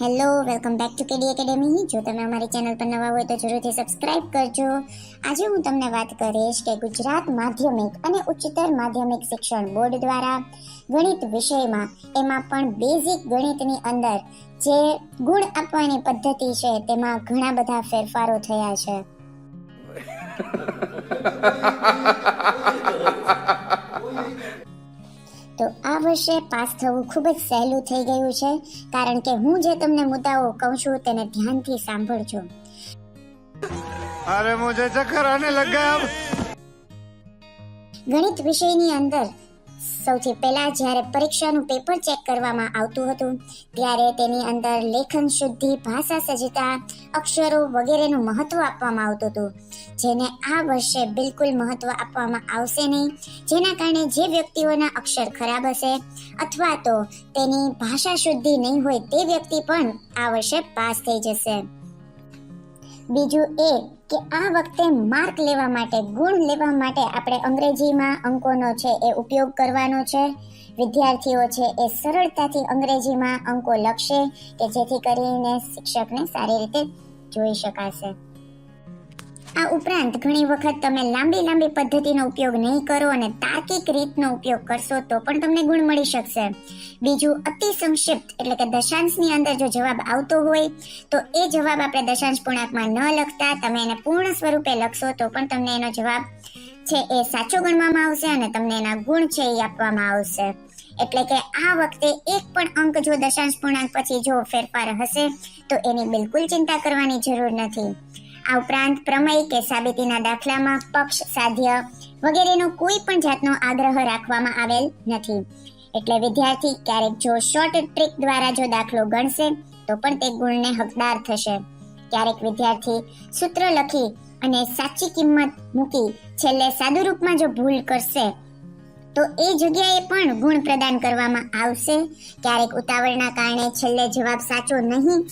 Hello, welcome back to KD Academy. જો તમે અમારી ચેનલ પર નવા હોય તો જરૂરથી સબસ્ક્રાઇબ કરજો. આજે હું તમને વાત કરીશ કે ગુજરાત માધ્યમિક અને ઉચ્ચતર માધ્યમિક શિક્ષણ બોર્ડ દ્વારા ગણિત વિષયમાં એમાં પણ બેઝિક ગણિતની અંદર જે ગુણ આપવાની પદ્ધતિ છે તેમાં ઘણા બધા ફેરફારો થયા છે. તો આ વર્ષે પાસ થવું ખૂબ જ સહેલું થઈ ગયું છે, કારણ કે હું જે તમને મુદ્દાઓ કહું છું તેને ધ્યાનથી સાંભળજો. अरे मुझे चक्कर आने लग गया अब। ગણિત વિષયની અંદર સૌથી પહેલા જ્યારે પરીક્ષાનું પેપર ચેક કરવામાં આવતું હતું ત્યારે તેની અંદર લેખન શુદ્ધિ, ભાષા સજ્જતા, અક્ષરો વગેરેનું મહત્વ આપવામાં આવતું હતું, જેને આ વર્ષે બિલકુલ મહત્વ આપવામાં આવશે નહીં, જેના કારણે જે વ્યક્તિઓના અક્ષર ખરાબ હશે અથવા તો તેની ભાષા શુદ્ધિ નહીં હોય તે વ્યક્તિ પણ આ વર્ષે પાસ થઈ જશે. બીજું એ કે આ વખતે માર્ક લેવા માટે, ગુણ લેવા માટે આપણે અંગ્રેજીમાં અંકોનો છે એ ઉપયોગ કરવાનો છે. વિદ્યાર્થીઓ છે એ સરળતાથી અંગ્રેજીમાં અંકો લખશે કે જેથી કરીને શિક્ષકને સારી રીતે જોઈ શકાશે. આ ઉપરાંત ઘણી વખત તમે લાંબી પદ્ધતિનો ઉપયોગ નહીં કરો અને તાર્કિક રીતનો ઉપયોગ કરશો તો પણ તમને ગુણ મળી શકશે. બીજું, અતિ સંક્ષિપ્ત એટલે કે દશાંશની અંદર જો જવાબ આવતો હોય તો એ જવાબ આપણે દશાંશ પૂર્ણાંકમાં ન લખતા તમે એને પૂર્ણ સ્વરૂપે લખશો તો પણ તમને એનો જવાબ છે એ સાચો ગણવામાં આવશે અને તમને એના ગુણ છે એ આપવામાં આવશે. એટલે કે આ વખતે એક પણ અંક જો દશાંશ પૂર્ણાંક પછી જો ફેરફાર હશે તો એની બિલકુલ ચિંતા કરવાની જરૂર નથી. આ ઉપરાંત પ્રમેય કે સાબિતીના દાખલામાં પક્ષ, સાધ્ય વગેરેનો કોઈ પણ જાતનો આગ્રહ રાખવામાં આવેલ નથી. એટલે વિદ્યાર્થી ક્યારેક જો શોર્ટ ટ્રીક દ્વારા જો દાખલો ગણશે તો પણ તે ગુણને હકદાર થશે. ક્યારેક વિદ્યાર્થી સૂત્ર લખી અને સાચી કિંમત મૂકી છેલ્લે સાદું રૂપમાં જો ભૂલ કરશે તો એ જગ્યાએ પણ ગુણ પ્રદાન કરવામાં આવશે. ક્યારેક ઉતાવળના કારણે છેલ્લે જવાબ સાચો નહીં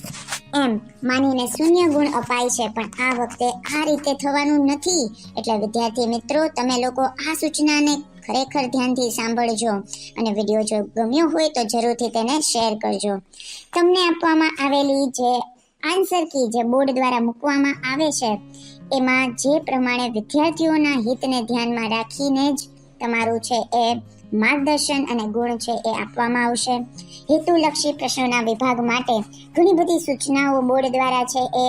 એમ માનીને શૂન્ય ગુણ અપાય છે, પણ આ વખતે આ રીતે થવાનું નથી. એટલે વિદ્યાર્થી મિત્રો, તમે લોકો આ સૂચનાને ખરેખર ધ્યાનથી સાંભળજો અને વિડીયો જો ગમ્યો હોય તો જરૂરથી તેને શેર કરજો. તમને આપવામાં આવેલી જે આન્સર કી જે બોર્ડ દ્વારા મૂકવામાં આવે છે એમાં જે પ્રમાણે વિદ્યાર્થીઓના હિતને ધ્યાનમાં રાખીને જ તમારું છે એ માર્ગદર્શન અને ગુણ છે એ આપવામાં આવશે. હેતુલક્ષી પ્રશ્નોના વિભાગ માટે ઘણી બધી સૂચનાઓ બોર્ડ દ્વારા છે એ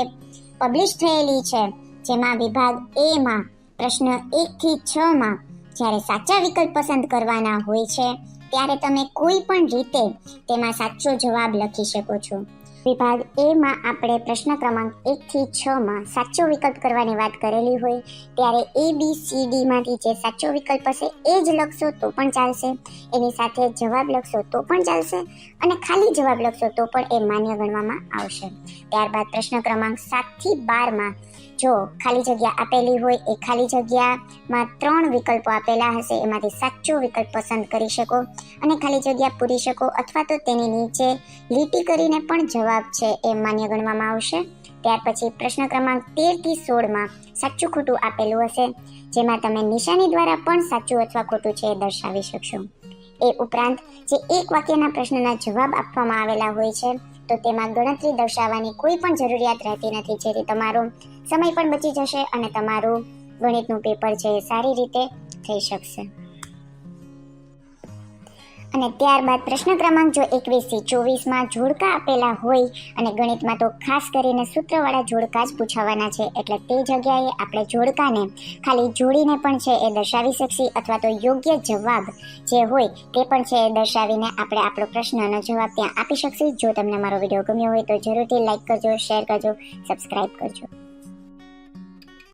પબ્લિશ થયેલી છે, જેમાં વિભાગ એ માં પ્રશ્ન 1 થી 6 માં જ્યારે સાચા વિકલ્પ પસંદ કરવાના હોય છે ત્યારે તમે કોઈ પણ રીતે તેમાં સાચો જવાબ લખી શકો છો. વિભાગ એ માં આપણે પ્રશ્ન ક્રમાંક 1 થી 6 માં સાચો વિકલ્પ કરવાની વાત કરેલી હોય ત્યારે ABCD માંથી જે સાચો વિકલ્પ હશે એ જ લખશો તો પણ ચાલશે, એની સાથે જવાબ લખશો તો પણ ચાલશે અને ખાલી જવાબ લખશો તો પણ એ માન્ય ગણવામાં આવશે. ત્યારબાદ પ્રશ્ન ક્રમાંક 7 થી 12 માં જો ખાલી જગ્યા આપેલી હોય એ ખાલી જગ્યામાં 3 વિકલ્પો આપેલા હશે, એમાંથી સાચો વિકલ્પ પસંદ કરી શકો અને ખાલી જગ્યા પૂરી શકો અથવા તો તેની નીચે લીટી કરીને પણ જવાબ છે એ માન્ય ગણવામાં આવશે. ત્યાર પછી પ્રશ્ન ક્રમાંક 13 થી 16 માં સાચું ખોટું આપેલું હશે, જેમાં તમે નિશાની દ્વારા પણ સાચું અથવા ખોટું છે એ દર્શાવી શકશો. એ ઉપરાંત જે એક વાક્યના પ્રશ્નના જવાબ આપવામાં આવેલા હોય છે તો તેમાં ગણતરી દર્શાવવાની કોઈ પણ જરૂરિયાત રહેતી નથી, જેથી તમારો સમય પણ બચી જશે અને તમારું ગણિતનું પેપર છે એ સારી રીતે થઈ શકશે. અને ત્યારબાદ પ્રશ્ન ક્રમાંક જો 21 થી 24 માં જોડકા આપેલા હોય અને ગણિતમાં તો ખાસ કરીને સૂત્રવાળા જોડકા જ પૂછાવાના છે, એટલે તે જગ્યાએ આપણે જોડકાને ખાલી જોડીને પણ છે એ દર્શાવી શકીએ અથવા તો યોગ્ય જવાબ જે હોય તે પણ છે એ દર્શાવીને આપણે આપણો પ્રશ્નનો જવાબ ત્યાં આપી શકીએ. જો તમને મારો વિડીયો ગમ્યો હોય તો જરૂરથી લાઈક કરજો, શેર કરજો, સબસ્ક્રાઈબ કરજો.